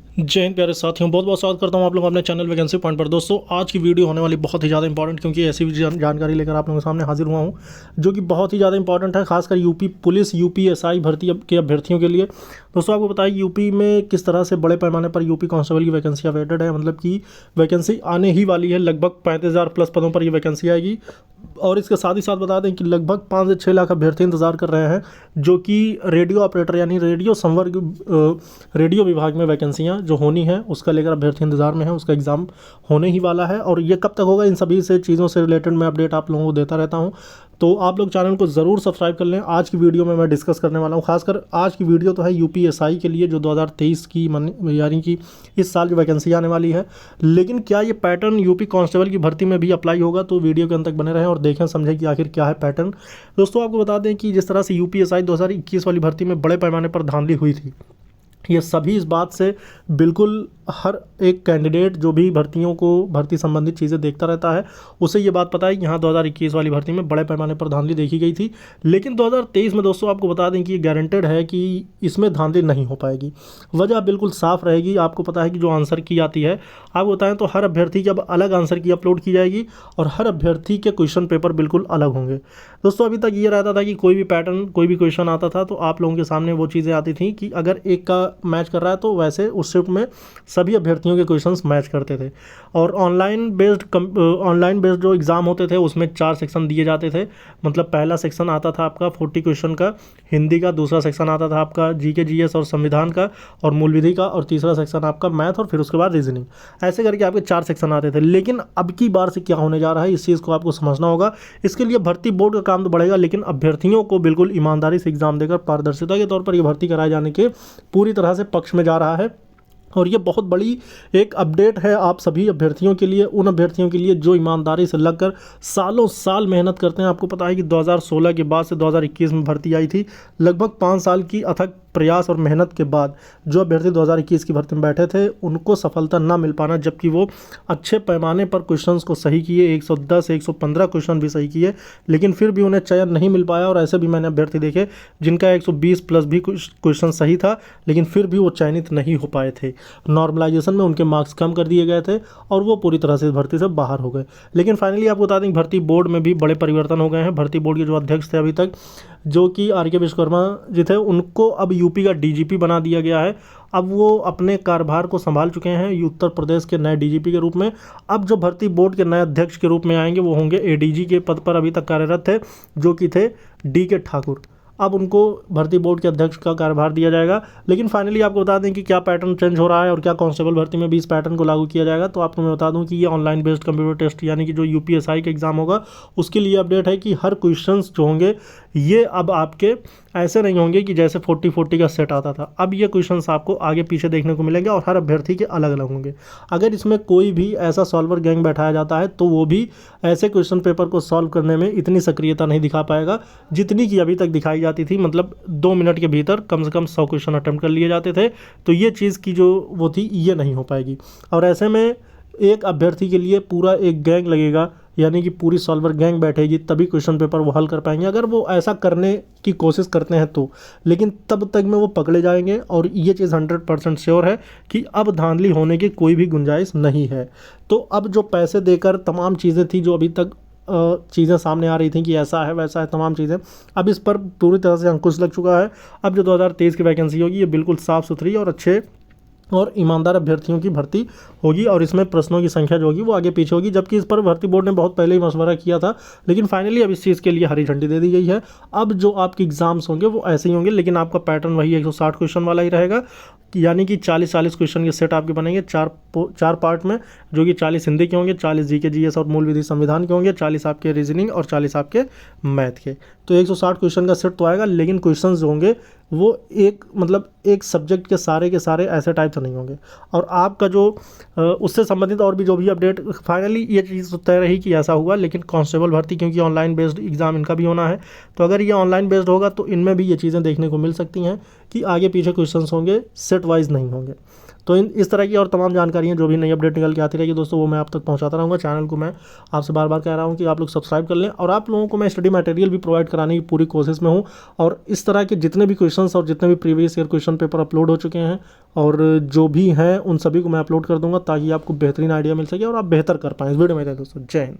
जय हिंद प्यारे साथियों, बहुत बहुत स्वागत करता हूं आप लोगों को अपने चैनल वैकेंसी पॉइंट पर। दोस्तों आज की वीडियो होने वाली बहुत ही ज़्यादा इंपॉर्टेंट, क्योंकि ऐसी भी जानकारी लेकर आप लोगों के सामने हाजिर हुआ हूं जो कि बहुत ही ज़्यादा इंपॉर्टेंट है, खासकर यूपी पुलिस यूपीएसआई भर्ती के अभ्यर्थियों के लिए। दोस्तों आपको बताया यूपी में किस तरह से बड़े पैमाने पर यूपी कांस्टेबल की वैकेंसी अवेटेड है, मतलब कि वैकेंसी आने ही वाली है। लगभग 35,000 प्लस पदों पर ये वैकेंसी आएगी। और इसके साथ ही साथ बता दें कि लगभग 5 से 6 लाख अभ्यर्थी इंतजार कर रहे हैं, जो कि रेडियो ऑपरेटर यानी रेडियो संवर्ग रेडियो विभाग में वैकेंसियां जो होनी है उसका लेकर अभ्यर्थी इंतजार में है। उसका एग्ज़ाम होने ही वाला है और ये कब तक होगा, इन सभी से चीज़ों से रिलेटेड मैं अपडेट आप लोगों को देता रहता हूँ। तो आप लोग चैनल को ज़रूर सब्सक्राइब कर लें। आज की वीडियो में मैं डिस्कस करने वाला हूँ, खासकर आज की वीडियो तो है यूपीएसआई के लिए, जो 2023 की यानी कि इस साल जो वैकेंसी आने वाली है। लेकिन क्या ये पैटर्न यूपी कांस्टेबल की भर्ती में भी अप्लाई होगा, तो वीडियो के अंत तक बने रहें और देखें समझें कि आखिर क्या है पैटर्न। दोस्तों आपको बता दें कि जिस तरह से यूपीएसआई 2021 वाली भर्ती में बड़े पैमाने पर धांधली हुई थी, ये सभी इस बात से बिल्कुल हर एक कैंडिडेट जो भी भर्ती संबंधित चीज़ें देखता रहता है, उसे ये बात पता है कि यहाँ 2021 वाली भर्ती में बड़े पैमाने पर धांधली देखी गई थी। लेकिन 2023 में दोस्तों आपको बता दें कि ये गारंटेड है कि इसमें धांधली नहीं हो पाएगी। वजह बिल्कुल साफ रहेगी। आपको पता है कि जो आंसर की आती है, आपको बताएं तो हर अभ्यर्थी की अब अलग आंसर की अपलोड की जाएगी और हर अभ्यर्थी के क्वेश्चन पेपर बिल्कुल अलग होंगे। दोस्तों अभी तक ये रहता था कि कोई भी पैटर्न कोई भी क्वेश्चन आता था तो आप लोगों के सामने वो चीज़ें आती थी कि अगर एक का मैच कर रहा है तो वैसे उस शिफ्ट में सभी अभ्यर्थियों के क्वेश्चंस मैच करते थे। और ऑनलाइन बेस्ड जो एग्ज़ाम होते थे उसमें 4 सेक्शन दिए जाते थे। मतलब पहला सेक्शन आता था आपका 40 क्वेश्चन का हिंदी का, दूसरा सेक्शन आता था आपका जीके जीएस और संविधान का और मूल विधि का, और तीसरा सेक्शन आपका मैथ और फिर उसके बाद रीजनिंग। ऐसे करके आपके 4 सेक्शन आते थे। लेकिन अब की बार से क्या होने जा रहा है, इस चीज़ को आपको समझना होगा। इसके लिए भर्ती बोर्ड का काम तो बढ़ेगा, लेकिन अभ्यर्थियों को बिल्कुल ईमानदारी से एग्जाम देकर पारदर्शिता के तौर पर यह भर्ती कराए जाने के पूरी तरह से पक्ष में जा रहा है। और ये बहुत बड़ी एक अपडेट है आप सभी अभ्यर्थियों के लिए, उन अभ्यर्थियों के लिए जो ईमानदारी से लगकर सालों साल मेहनत करते हैं। आपको पता है कि 2016 के बाद से 2021 में भर्ती आई थी। लगभग 5 साल की अथक प्रयास और मेहनत के बाद जो अभ्यर्थी 2021 की भर्ती में बैठे थे उनको सफलता ना मिल पाना, जबकि वो अच्छे पैमाने पर क्वेश्चंस को सही किए, 110 115 क्वेश्चन भी सही किए, लेकिन फिर भी उन्हें चयन नहीं मिल पाया। और ऐसे भी मैंने अभ्यर्थी देखे जिनका 120 प्लस भी क्वेश्चन सही था, लेकिन फिर भी वो चयनित नहीं हो पाए थे। नॉर्मलाइजेशन में उनके मार्क्स कम कर दिए गए थे और वो पूरी तरह से भर्ती से बाहर हो गए। लेकिन फाइनली आपको बता दें भर्ती बोर्ड में भी बड़े परिवर्तन हो गए हैं। भर्ती बोर्ड के जो अध्यक्ष थे अभी तक, जो कि आर के विश्वकर्मा जी थे, उनको अब यूपी का डीजीपी बना दिया गया है। अब वो अपने कार्यभार को संभाल चुके हैं उत्तर प्रदेश के नए डीजीपी के रूप में। अब जो भर्ती बोर्ड के नए अध्यक्ष के रूप में आएंगे वो होंगे एडीजी के पद पर अभी तक कार्यरत थे, जो कि थे DK ठाकुर। अब उनको भर्ती बोर्ड के अध्यक्ष का कार्यभार दिया जाएगा। लेकिन फाइनली आपको बता दें कि क्या पैटर्न चेंज हो रहा है और क्या कांस्टेबल भर्ती में भी इस पैटर्न को लागू किया जाएगा। तो आपको मैं बता दूं कि ये ऑनलाइन बेस्ड कंप्यूटर टेस्ट यानी कि जो यूपीएसआई का एग्ज़ाम होगा उसके लिए अपडेट है कि हर क्वेश्चंस जो होंगे ये अब आपके ऐसे नहीं होंगे कि जैसे 40-40 का सेट आता था। अब ये क्वेश्चंस आपको आगे पीछे देखने को मिलेंगे और हर अभ्यर्थी के अलग अलग होंगे। अगर इसमें कोई भी ऐसा सॉल्वर गैंग बैठाया जाता है तो वो भी ऐसे क्वेश्चन पेपर को सॉल्व करने में इतनी सक्रियता नहीं दिखा पाएगा जितनी कि अभी तक दिखाई जाती थी। मतलब 2 मिनट के भीतर कम से कम 100 क्वेश्चन अटेम्प्ट कर लिए जाते थे। तो ये चीज़ की जो वो थी ये नहीं हो पाएगी। और ऐसे में एक अभ्यर्थी के लिए पूरा एक गैंग लगेगा, यानी कि पूरी सॉल्वर गैंग बैठेगी, तभी क्वेश्चन पेपर वो हल कर पाएंगे। अगर वो ऐसा करने की कोशिश करते हैं तो, लेकिन तब तक में वो पकड़े जाएंगे। और ये चीज़ 100% श्योर है कि अब धांधली होने की कोई भी गुंजाइश नहीं है। तो अब जो पैसे देकर तमाम चीज़ें थी, जो अभी तक चीज़ें सामने आ रही थी कि ऐसा है वैसा है, तमाम चीज़ें अब इस पर पूरी तरह से अंकुश लग चुका है। अब जो 2023 की वैकेंसी होगी ये बिल्कुल साफ़ सुथरी और अच्छे और ईमानदार अभ्यर्थियों की भर्ती होगी। और इसमें प्रश्नों की संख्या जो होगी वो आगे पीछे होगी, जबकि इस पर भर्ती बोर्ड ने बहुत पहले ही मशवरा किया था। लेकिन फाइनली अब इस चीज़ के लिए हरी झंडी दे दी गई है। अब जो आपके एग्ज़ाम्स होंगे वो ऐसे ही होंगे, लेकिन आपका पैटर्न वही 160 क्वेश्चन वाला ही रहेगा। यानी कि 40-40 क्वेश्चन के सेट आपके बनेंगे चार पार्ट में, जो कि 40 हिंदी के होंगे, 40 जीके जीएस और मूल विधि संविधान के होंगे, 40 आपके रीजनिंग और 40 आपके मैथ के। तो 160 क्वेश्चन का सेट तो आएगा, लेकिन क्वेश्चन जो होंगे वो एक सब्जेक्ट के सारे ऐसे टाइप से नहीं होंगे। और आपका जो उससे संबंधित और भी जो भी अपडेट, फाइनली ये चीज़ तय रही कि ऐसा हुआ। लेकिन कांस्टेबल भर्ती क्योंकि ऑनलाइन बेस्ड एग्ज़ाम इनका भी होना है, तो अगर ये ऑनलाइन बेस्ड होगा तो इनमें भी ये चीज़ें देखने को मिल सकती हैं कि आगे पीछे क्वेश्चंस होंगे, सेट वाइज नहीं होंगे। तो इस तरह की और तमाम जानकारियाँ जो भी नई अपडेट निकल के आती रहेगी दोस्तों, वो मैं आप तक पहुँचाता रहूँगा। चैनल को मैं आपसे बार बार कह रहा हूँ कि आप लोग सब्सक्राइब कर लें, और आप लोगों को मैं स्टडी मटेरियल भी प्रोवाइड कराने की पूरी कोशिश में हूँ। और इस तरह के जितने भी क्वेश्चंस और जितने भी previous year question paper upload हो चुके हैं और जो भी हैं उन सभी को मैं अपलोड कर दूंगा, ताकि आपको बेहतरीन आइडिया मिल सके और आप बेहतर कर पाएँ। इस वीडियो में दोस्तों, जय हिंद।